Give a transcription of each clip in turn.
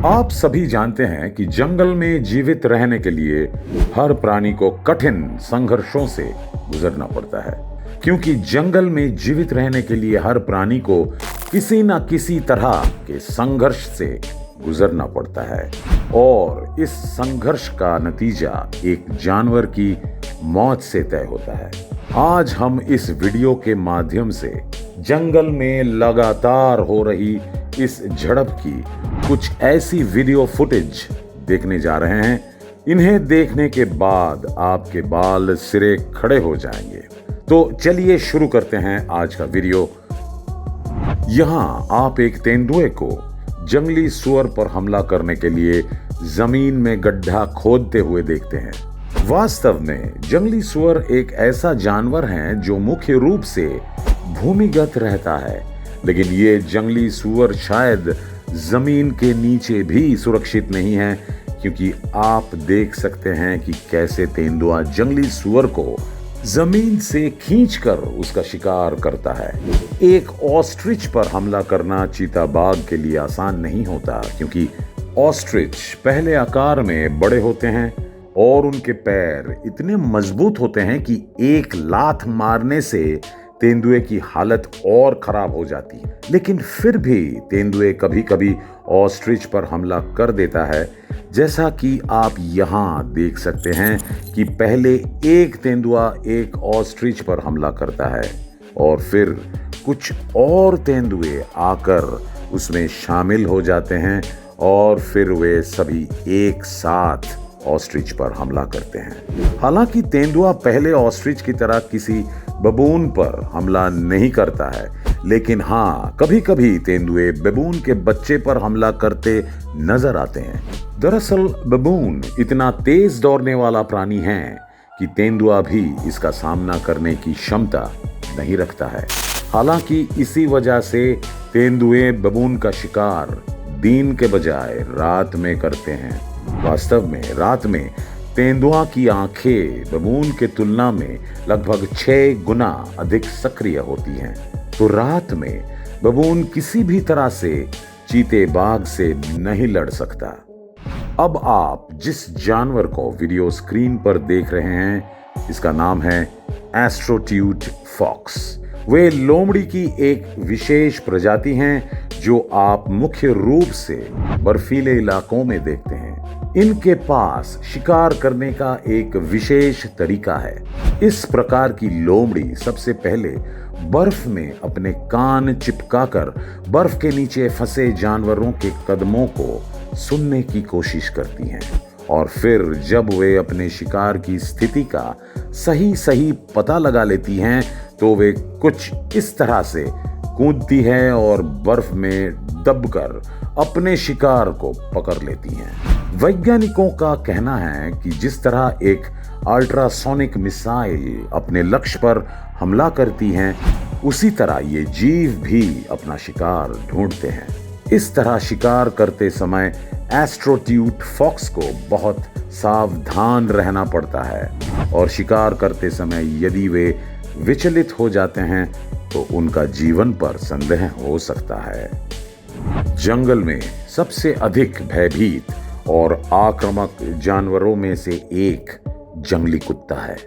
आप सभी जानते हैं कि जंगल में जीवित रहने के लिए हर प्राणी को कठिन संघर्षों से गुजरना पड़ता है, क्योंकि जंगल में जीवित रहने के लिए हर प्राणी को किसी न किसी तरह के संघर्ष से गुजरना पड़ता है और इस संघर्ष का नतीजा एक जानवर की मौत से तय होता है। आज हम इस वीडियो के माध्यम से जंगल में लगातार हो रही इस झड़प की कुछ ऐसी वीडियो फुटेज देखने जा रहे हैं। इन्हें देखने के बाद आपके बाल सिरे खड़े हो जाएंगे। तो चलिए शुरू करते हैं आज का वीडियो। यहां आप एक तेंदुए को जंगली सुअर पर हमला करने के लिए जमीन में गड्ढा खोदते हुए देखते हैं। वास्तव में जंगली सुअर एक ऐसा जानवर है जो मुख्य रूप से भूमिगत रहता है, लेकिन ये जंगली सुअर शायद जमीन के नीचे भी सुरक्षित नहीं है, क्योंकि आप देख सकते हैं कि कैसे तेंदुआ जंगली सुअर को जमीन से खींचकर उसका शिकार करता है। एक ऑस्ट्रिच पर हमला करना चीता बाघ के लिए आसान नहीं होता, क्योंकि ऑस्ट्रिच पहले आकार में बड़े होते हैं और उनके पैर इतने मजबूत होते हैं कि एक लात मारने से तेंदुए की हालत और खराब हो जाती है। लेकिन फिर भी तेंदुए कभी कभी ऑस्ट्रिच पर हमला कर देता है, जैसा कि आप यहाँ देख सकते हैं कि पहले एक तेंदुआ एक ऑस्ट्रिच पर हमला करता है और फिर कुछ और तेंदुए आकर उसमें शामिल हो जाते हैं और फिर वे सभी एक साथ ऑस्ट्रिच पर हमला करते हैं। हालांकि तेंदुआ पहले ऑस्ट्रिच की तरह किसी बबून पर हमला नहीं करता है, लेकिन हाँ, कभी कभी तेंदुए बबून के बच्चे पर हमला करते नजर आते हैं। दरअसल बबून इतना तेज दौड़ने वाला प्राणी है कि तेंदुआ भी इसका सामना करने की क्षमता नहीं रखता है। हालांकि इसी वजह से तेंदुए बबून का शिकार दिन के बजाय रात में करते हैं। वास्तव में रात में तेंदुआ की आंखें बबून के तुलना में लगभग 6 गुना अधिक सक्रिय होती हैं। तो रात में बबून किसी भी तरह से चीते बाघ से नहीं लड़ सकता। अब आप जिस जानवर को वीडियो स्क्रीन पर देख रहे हैं, इसका नाम है एस्ट्रोट्यूट फॉक्स। वे लोमड़ी की एक विशेष प्रजाति हैं जो आप मुख्य रूप से बर्फीले इलाकों में देखते हैं। इनके पास शिकार करने का एक विशेष तरीका है। इस प्रकार की लोमड़ी सबसे पहले बर्फ में अपने कान चिपकाकर बर्फ के नीचे फंसे जानवरों के कदमों को सुनने की कोशिश करती हैं और फिर जब वे अपने शिकार की स्थिति का सही पता लगा लेती हैं तो वे कुछ इस तरह से कूदती हैं और बर्फ में दबकर अपने शिकार को पकड़ लेती हैं। वैज्ञानिकों का कहना है कि जिस तरह एक अल्ट्रासोनिक मिसाइल अपने लक्ष्य पर हमला करती हैं, उसी तरह ये जीव भी अपना शिकार ढूंढते हैं। इस तरह शिकार करते समय एस्ट्रोट्यूट फॉक्स को बहुत सावधान रहना पड़ता है और शिकार करते समय यदि वे विचलित हो जाते हैं तो उनका जीवन पर संदेह हो सकता है। जंगल में सबसे अधिक भयभीत और आक्रामक जानवरों में से एक जंगली कुत्ता है।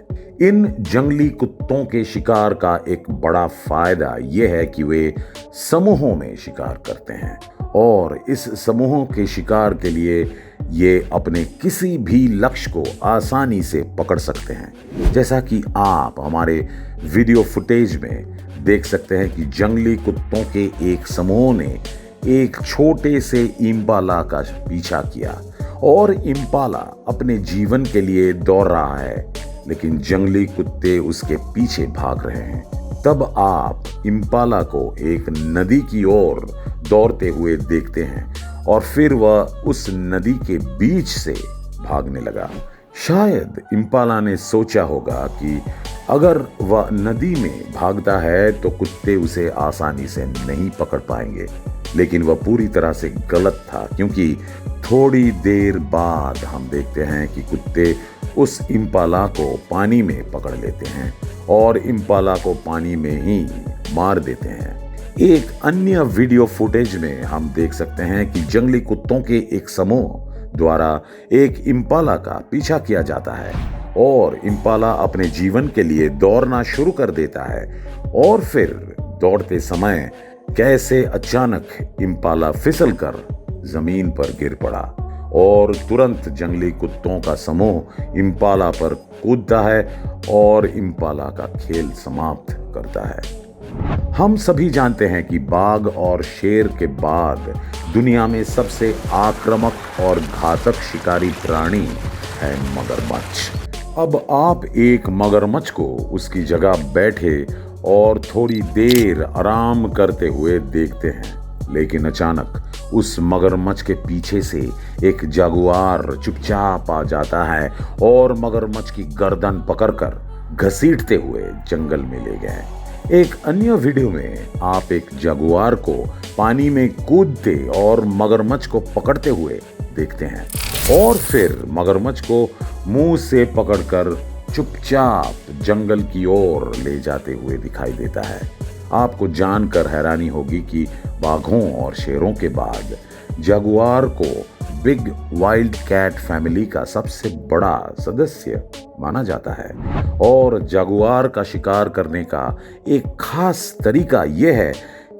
इन जंगली कुत्तों के शिकार का एक बड़ा फायदा यह है कि वे समूहों में शिकार करते हैं और इस समूहों के शिकार के लिए ये अपने किसी भी लक्ष्य को आसानी से पकड़ सकते हैं। जैसा कि आप हमारे वीडियो फुटेज में देख सकते हैं कि जंगली कुत्तों के एक समूह ने एक छोटे से इम्पाला का पीछा किया और इम्पाला अपने जीवन के लिए दौड़ रहा है, लेकिन जंगली कुत्ते उसके पीछे भाग रहे हैं। तब आप इम्पाला को एक नदी की ओर दौड़ते हुए देखते हैं और फिर वह उस नदी के बीच से भागने लगा। शायद इम्पाला ने सोचा होगा कि अगर वह नदी में भागता है तो कुत्ते उसे आसानी से नहीं पकड़ पाएंगे, लेकिन वह पूरी तरह से गलत था, क्योंकि थोड़ी देर बाद हम देखते हैं कि कुत्ते उस इम्पाला को पानी में पकड़ लेते हैं और इम्पाला को पानी में ही मार देते हैं। एक अन्य वीडियो फुटेज में हम देख सकते हैं कि जंगली कुत्तों के एक समूह द्वारा एक इम्पाला का पीछा किया जाता है और इम्पाला अपने जीवन के लिए दौड़ना शुरू कर देता है। और फिर दौड़ते समय कैसे अचानक इम्पाला फिसलकर जमीन पर गिर पड़ा और तुरंत जंगली कुत्तों का समूह इम्पाला पर कूदता है और इम्पाला का खेल समाप्त करता है। हम सभी जानते हैं कि बाघ और शेर के बाद दुनिया में सबसे आक्रामक और घातक शिकारी प्राणी है मगरमच्छ। अब आप एक मगरमच्छ को उसकी जगह बैठे और थोड़ी देर आराम करते हुए देखते हैं, लेकिन अचानक उस मगरमच्छ के पीछे से एक जागुआर चुपचाप आ जाता है और मगरमच्छ की गर्दन पकड़कर घसीटते हुए जंगल में ले गए। एक अन्य वीडियो में आप एक जागुआर को पानी में कूदते और मगरमच्छ को पकड़ते हुए देखते हैं और फिर मगरमच्छ को मुंह से पकड़कर चुपचाप जंगल की ओर ले जाते हुए दिखाई देता है। आपको जानकर हैरानी होगी कि बाघों और शेरों के बाद जागुआर को बिग वाइल्ड कैट फैमिली का सबसे बड़ा सदस्य माना जाता है और जागुआर का शिकार करने का एक खास तरीका यह है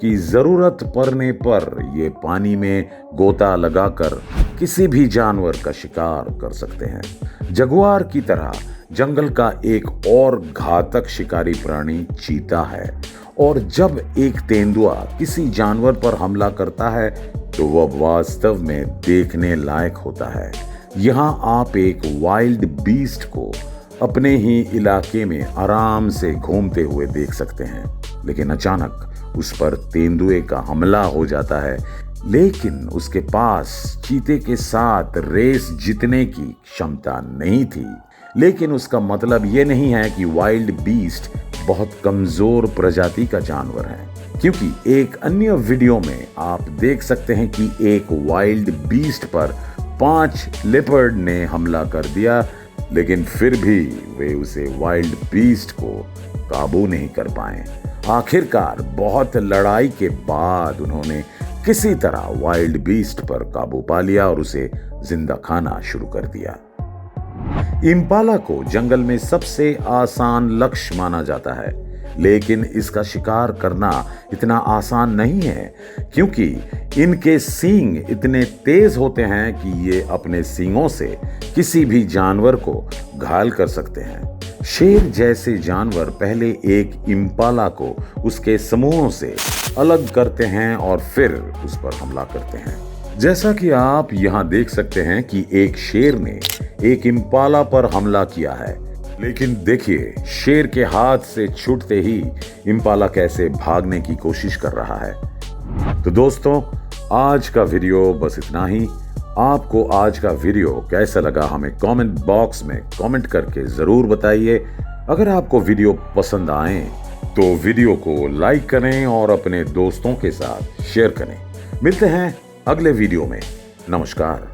कि जरूरत पड़ने पर ये पानी में गोता लगाकर किसी भी जानवर का शिकार कर सकते हैं। जागुआर की तरह जंगल का एक और घातक शिकारी प्राणी चीता है और जब एक तेंदुआ किसी जानवर पर हमला करता है तो वह वास्तव में देखने लायक होता है। यहाँ आप एक वाइल्ड बीस्ट को अपने ही इलाके में आराम से घूमते हुए देख सकते हैं, लेकिन अचानक उस पर तेंदुए का हमला हो जाता है। लेकिन उसके पास चीते के साथ रेस जीतने की क्षमता नहीं थी। लेकिन उसका मतलब ये नहीं है कि वाइल्ड बीस्ट बहुत कमजोर प्रजाति का जानवर है, क्योंकि एक अन्य वीडियो में आप देख सकते हैं कि एक वाइल्ड बीस्ट पर 5 लेपर्ड ने हमला कर दिया, लेकिन फिर भी वे उसे वाइल्ड बीस्ट को काबू नहीं कर पाए। आखिरकार बहुत लड़ाई के बाद उन्होंने किसी तरह वाइल्ड बीस्ट पर काबू पा लिया और उसे जिंदा खाना शुरू कर दिया। इम्पाला को जंगल में सबसे आसान लक्ष्य माना जाता है, लेकिन इसका शिकार करना इतना आसान नहीं है, क्योंकि इनके सींग इतने तेज होते हैं कि ये अपने सींगों से किसी भी जानवर को घायल कर सकते हैं। शेर जैसे जानवर पहले एक इम्पाला को उसके समूहों से अलग करते हैं और फिर उस पर हमला करते हैं। जैसा कि आप यहाँ देख सकते हैं कि एक शेर ने एक इम्पाला पर हमला किया है, लेकिन देखिए शेर के हाथ से छूटते ही इम्पाला कैसे भागने की कोशिश कर रहा है। तो दोस्तों, आज का वीडियो बस इतना ही। आपको आज का वीडियो कैसा लगा हमें कमेंट बॉक्स में कमेंट करके जरूर बताइए। अगर आपको वीडियो पसंद आए तो वीडियो को लाइक करें और अपने दोस्तों के साथ शेयर करें। मिलते हैं अगले वीडियो में। नमस्कार।